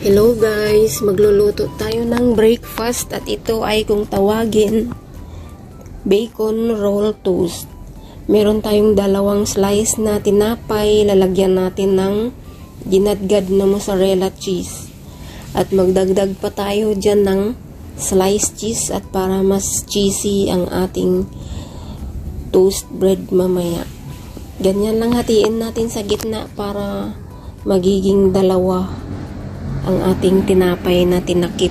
Hello guys, magluluto tayo ng breakfast at ito ay kung tawagin bacon roll toast. Meron tayong dalawang slice na tinapay, lalagyan natin ng ginadgad na mozzarella cheese. At magdagdag pa tayo dyan ng sliced cheese at para mas cheesy ang ating toast bread mamaya. Ganyan lang hatiin natin sa gitna para magiging dalawa ang ating tinapay na tinakip.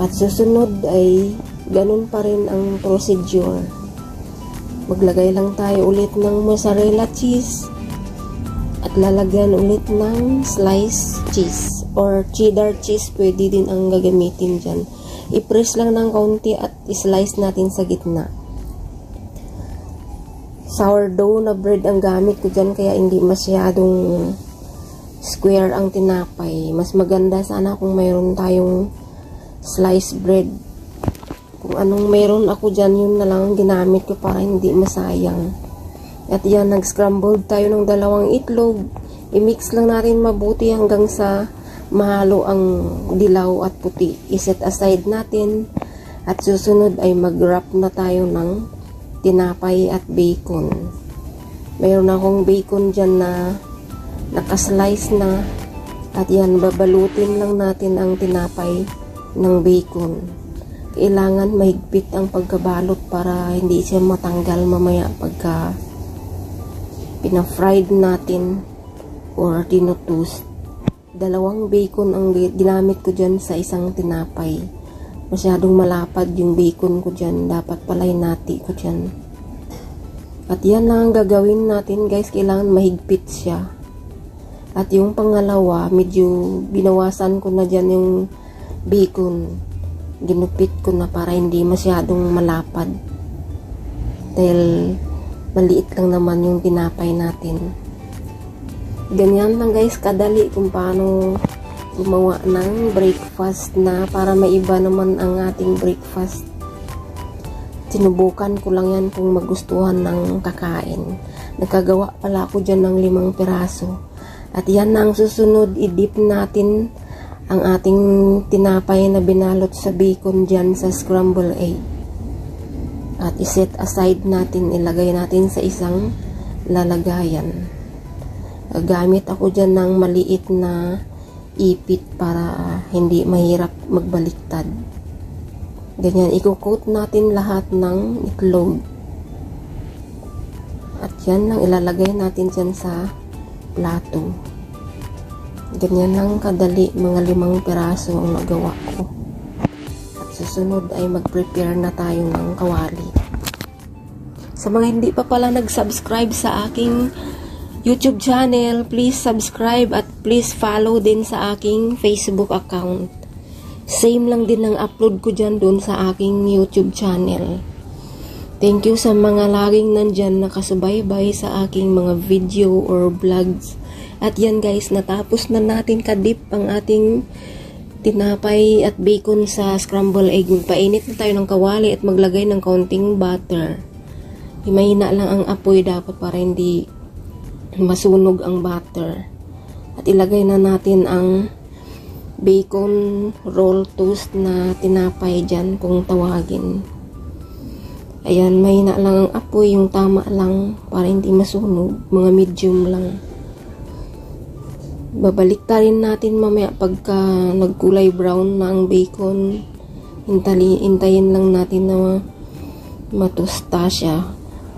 At susunod ay ganun pa rin ang procedure. Maglagay lang tayo ulit ng mozzarella cheese at lalagyan ulit ng sliced cheese or cheddar cheese, pwede din ang gagamitin dyan. I-press lang ng kaunti at i-slice natin sa gitna. Sourdough na bread ang gamit ko dyan, kaya hindi masyadong square ang tinapay. Mas maganda sana kung mayroon tayong sliced bread. Kung anong mayroon ako dyan, yun na lang ang ginamit ko para hindi masayang. At yan, nag-scrambled tayo ng dalawang itlog. I-mix lang natin mabuti hanggang sa mahalo ang dilaw at puti. I-set aside natin. At susunod ay mag-wrap na tayo ng tinapay at bacon. Mayroon akong bacon dyan na nakaslice na, at yan, babalutin lang natin ang tinapay ng bacon. Kailangan mahigpit ang pagkabalot para hindi siya matanggal mamaya pagka pina-fried natin or tinotoast. Dalawang bacon ang ginamit ko dyan sa isang tinapay. Masyadong malapad yung bacon ko dyan, dapat palay nati ko dyan. At yan lang ang gagawin natin guys, kailangan mahigpit siya. At yung pangalawa, medyo binawasan ko na dyan yung bacon. Ginupit ko na para hindi masyadong malapad. Dahil maliit lang naman yung tinapay natin. Ganyan lang guys, kadali kung paano gumawa ng breakfast na para maiba naman ang ating breakfast. Sinubukan ko lang yan kung magustuhan ng kakain. Nagkagawa pala ako dyan ng 5 piraso. At yan na ang susunod, i-dip natin ang ating tinapay na binalot sa bacon dyan sa scrambled egg. At iset aside natin, ilagay natin sa isang lalagayan. Gamit ako dyan ng maliit na ipit para hindi mahirap magbaliktad. Ganyan, i-coat natin lahat ng itlog. At yan lang, ilalagay natin dyan sa plato. Ganyan lang kadali, mga 5 piraso ang nagawa ko. At susunod ay mag-prepare na tayo ng kawali. Sa mga hindi pa pala nag-subscribe sa aking YouTube channel, please subscribe at please follow din sa aking Facebook account. Same lang din ang upload ko dyan doon sa aking YouTube channel. Thank you sa mga laging nandyan nakasubaybay sa aking mga video or vlogs. At yan guys, natapos na natin kadip ang ating tinapay at bacon sa scrambled egg. Painit na tayo ng kawali at maglagay ng kaunting butter. Mahina lang ang apoy dapat para hindi masunog ang butter. At ilagay na natin ang bacon roll toast na tinapay dyan kung tawagin. Ayan, mahina lang ang apoy, yung tama lang para hindi masunog, mga medium lang. Babalik rin natin mamaya pagka nagkulay brown na ang bacon. Hintayin lang natin na matusta siya.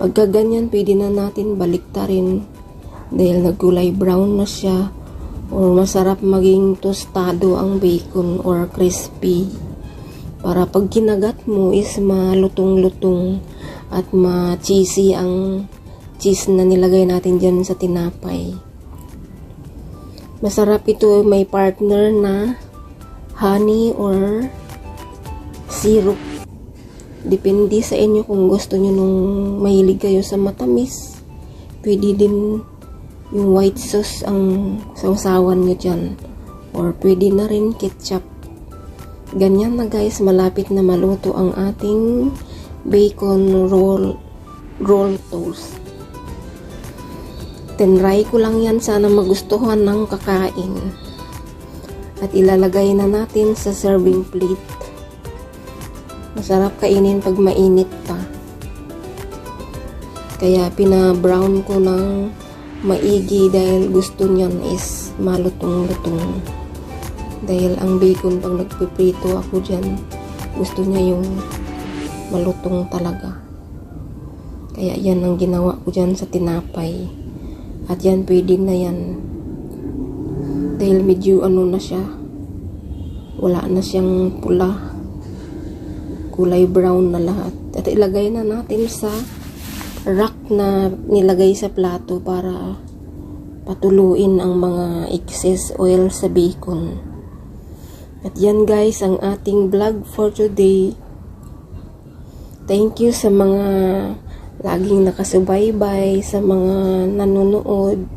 Pagka ganyan, pwede na natin baliktarin dahil nagkulay brown na siya. Or masarap maging tostado ang bacon or crispy. Para pag kinagat mo is malutong-lutong at ma-cheesy ang cheese na nilagay natin dyan sa tinapay. Masarap ito, may partner na honey or syrup. Depende sa inyo kung gusto nyo nung mahilig kayo sa matamis. Pwede din yung white sauce ang sausawan nyo dyan. Or pwede na rin ketchup. Ganyan na guys, malapit na maluto ang ating bacon roll toast. Tinry ko lang yan, sana magustuhan ng kakain. At ilalagay na natin sa serving plate. Masarap kainin pag mainit pa. Kaya pina-brown ko ng maigi dahil gusto niyan is malutong-lutong. Dahil ang bacon pag nagpiprito ako dyan, gusto niya yung malutong talaga. Kaya yan ang ginawa ko dyan sa tinapay. At yan, pwede na yan. Dahil medyo ano na siya. Wala na siyang pula. Kulay brown na lahat. At ilagay na natin sa rack na nilagay sa plato para patuluin ang mga excess oil sa bacon. At yan guys, ang ating vlog for today. Thank you sa mga laging nakasubaybay, sa mga nanonood.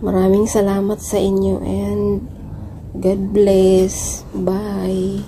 Maraming salamat sa inyo and God bless. Bye.